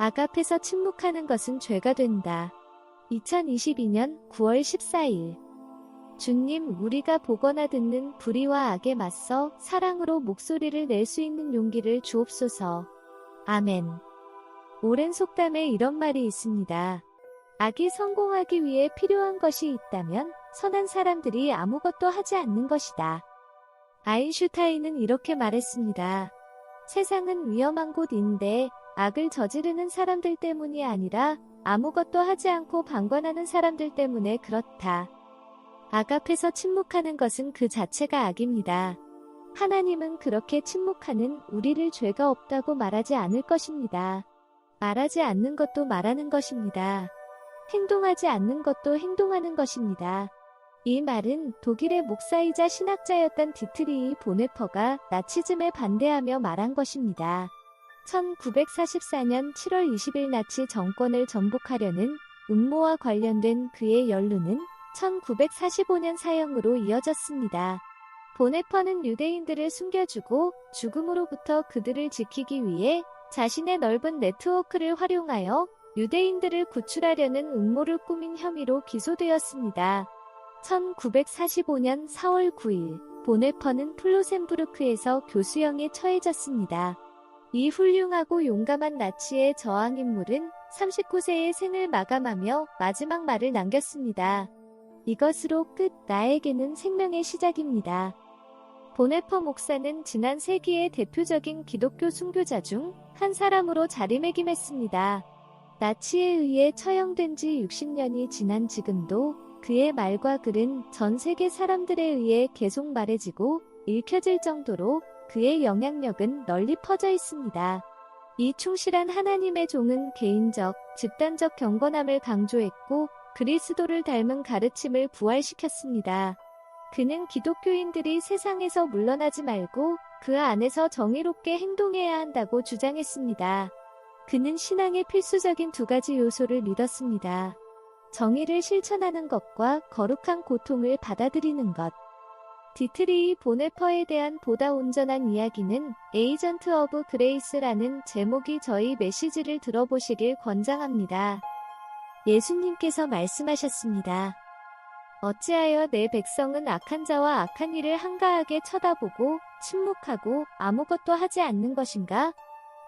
악 앞에서 침묵하는 것은 죄가 된다. 2022년 9월 14일 주님, 우리가 보거나 듣는 불의와 악에 맞서 사랑으로 목소리를 낼 수 있는 용기를 주옵소서. 아멘. 오랜 속담에 이런 말이 있습니다. 악이 성공하기 위해 필요한 것이 있다면 선한 사람들이 아무것도 하지 않는 것이다. 아인슈타인은 이렇게 말했습니다. 세상은 위험한 곳인데 악을 저지르는 사람들 때문이 아니라 아무것도 하지 않고 방관하는 사람들 때문에 그렇다. 악 앞에서 침묵하는 것은 그 자체가 악입니다. 하나님은 그렇게 침묵하는 우리를 죄가 없다고 말하지 않을 것입니다. 말하지 않는 것도 말하는 것입니다. 행동하지 않는 것도 행동하는 것입니다. 이 말은 독일의 목사이자 신학자였던 디트리히 보네퍼가 나치즘에 반대하며 말한 것입니다. 1944년 7월 20일 나치 정권을 전복하려는 음모와 관련된 그의 연루는 1945년 사형으로 이어졌습니다. 보네퍼는 유대인들을 숨겨주고 죽음으로부터 그들을 지키기 위해 자신의 넓은 네트워크를 활용하여 유대인들을 구출하려는 음모를 꾸민 혐의로 기소되었습니다. 1945년 4월 9일 보네퍼는 플로셈부르크에서 교수형에 처해졌습니다. 이 훌륭하고 용감한 나치의 저항 인물은 39세의 생을 마감하며 마지막 말을 남겼습니다. 이것으로 끝, 나에게는 생명의 시작입니다. 보네퍼 목사는 지난 세기의 대표적인 기독교 순교자 중 한 사람으로 자리매김했습니다. 나치에 의해 처형된 지 60년이 지난 지금도 그의 말과 글은 전 세계 사람들에 의해 계속 말해지고 읽혀질 정도로 그의 영향력은 널리 퍼져 있습니다. 이 충실한 하나님의 종은 개인적, 집단적 경건함을 강조했고 그리스도를 닮은 가르침을 부활시켰습니다. 그는 기독교인들이 세상에서 물러나지 말고 그 안에서 정의롭게 행동해야 한다고 주장했습니다. 그는 신앙의 필수적인 두 가지 요소를 믿었습니다. 정의를 실천하는 것과 거룩한 고통을 받아들이는 것. 디트리히 보네퍼에 대한 보다 온전한 이야기는 에이전트 오브 그레이스라는 제목이 저희 메시지를 들어보시길 권장합니다. 예수님께서 말씀하셨습니다. 어찌하여 내 백성은 악한 자와 악한 일을 한가하게 쳐다보고 침묵하고 아무것도 하지 않는 것인가?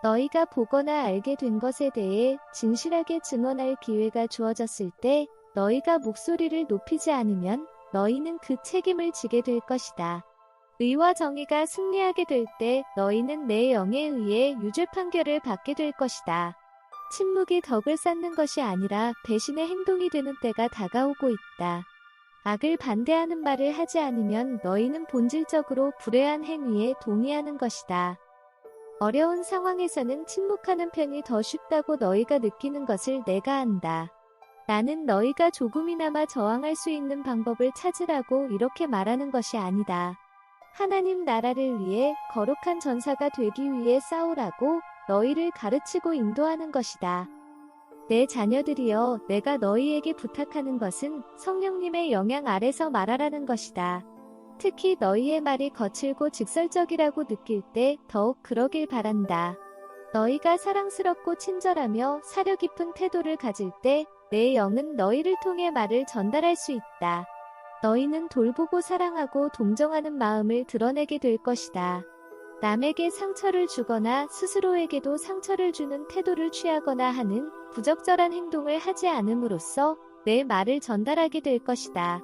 너희가 보거나 알게 된 것에 대해 진실하게 증언할 기회가 주어졌을 때 너희가 목소리를 높이지 않으면 너희는 그 책임을 지게 될 것이다. 의와 정의가 승리하게 될 때 너희는 내 영에 의해 유죄 판결을 받게 될 것이다. 침묵이 덕을 쌓는 것이 아니라 배신의 행동이 되는 때가 다가오고 있다. 악을 반대하는 말을 하지 않으면 너희는 본질적으로 불의한 행위에 동의하는 것이다. 어려운 상황에서는 침묵하는 편이 더 쉽다고 너희가 느끼는 것을 내가 안다. 나는 너희가 조금이나마 저항할 수 있는 방법을 찾으라고 이렇게 말하는 것이 아니다. 하나님 나라를 위해 거룩한 전사가 되기 위해 싸우라고 너희를 가르치고 인도하는 것이다. 내 자녀들이여, 내가 너희에게 부탁하는 것은 성령님의 영향 아래서 말하라는 것이다. 특히 너희의 말이 거칠고 직설적이라고 느낄 때 더욱 그러길 바란다. 너희가 사랑스럽고 친절하며 사려 깊은 태도를 가질 때 내 영은 너희를 통해 말을 전달할 수 있다. 너희는 돌보고 사랑하고 동정하는 마음을 드러내게 될 것이다. 남에게 상처를 주거나 스스로에게도 상처를 주는 태도를 취하거나 하는 부적절한 행동을 하지 않음으로써 내 말을 전달하게 될 것이다.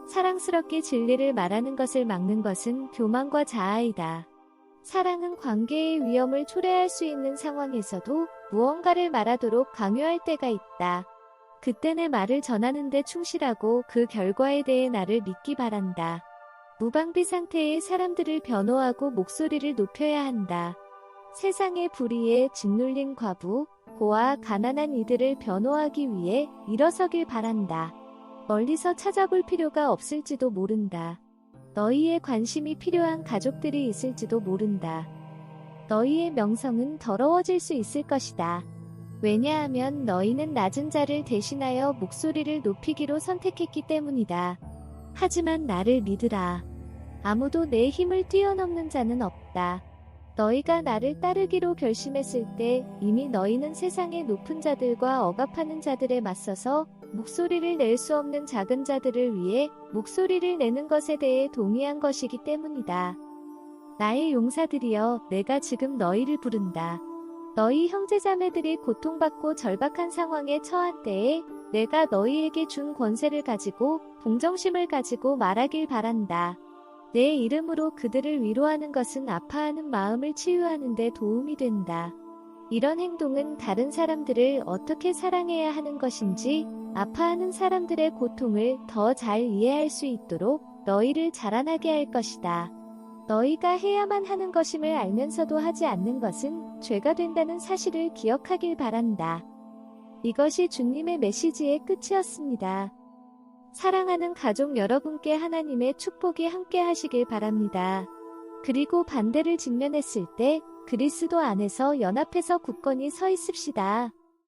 사랑스럽게 진리를 말하는 것을 막는 것은 교만과 자아이다. 사랑은 관계의 위험을 초래할 수 있는 상황에서도 무언가를 말하도록 강요할 때가 있다. 그때 내 말을 전하는 데 충실하고 그 결과에 대해 나를 믿기 바란다. 무방비 상태의 사람들을 변호하고 목소리를 높여야 한다. 세상의 불의에 짓눌린 과부, 고아, 가난한 이들을 변호하기 위해 일어서길 바란다. 멀리서 찾아볼 필요가 없을지도 모른다. 너희의 관심이 필요한 가족들이 있을지도 모른다. 너희의 명성은 더러워질 수 있을 것이다. 왜냐하면 너희는 낮은 자를 대신하여 목소리를 높이기로 선택했기 때문이다. 하지만 나를 믿으라. 아무도 내 힘을 뛰어넘는 자는 없다. 너희가 나를 따르기로 결심했을 때 이미 너희는 세상의 높은 자들과 억압하는 자들에 맞서서 목소리를 낼 수 없는 작은 자들을 위해 목소리를 내는 것에 대해 동의한 것이기 때문이다. 나의 용사들이여, 내가 지금 너희를 부른다. 너희 형제자매들이 고통받고 절박한 상황에 처한 때에 내가 너희에게 준 권세를 가지고 동정심을 가지고 말하길 바란다. 내 이름으로 그들을 위로하는 것은 아파하는 마음을 치유하는 데 도움이 된다. 이런 행동은 다른 사람들을 어떻게 사랑해야 하는 것인지, 아파하는 사람들의 고통을 더 잘 이해할 수 있도록 너희를 자라나게 할 것이다. 너희가 해야만 하는 것임을 알면서도 하지 않는 것은 죄가 된다는 사실을 기억하길 바란다. 이것이 주님의 메시지의 끝이었습니다. 사랑하는 가족 여러분께 하나님의 축복이 함께 하시길 바랍니다. 그리고 반대를 직면했을 때 그리스도 안에서 연합해서 굳건히 서 있읍시다.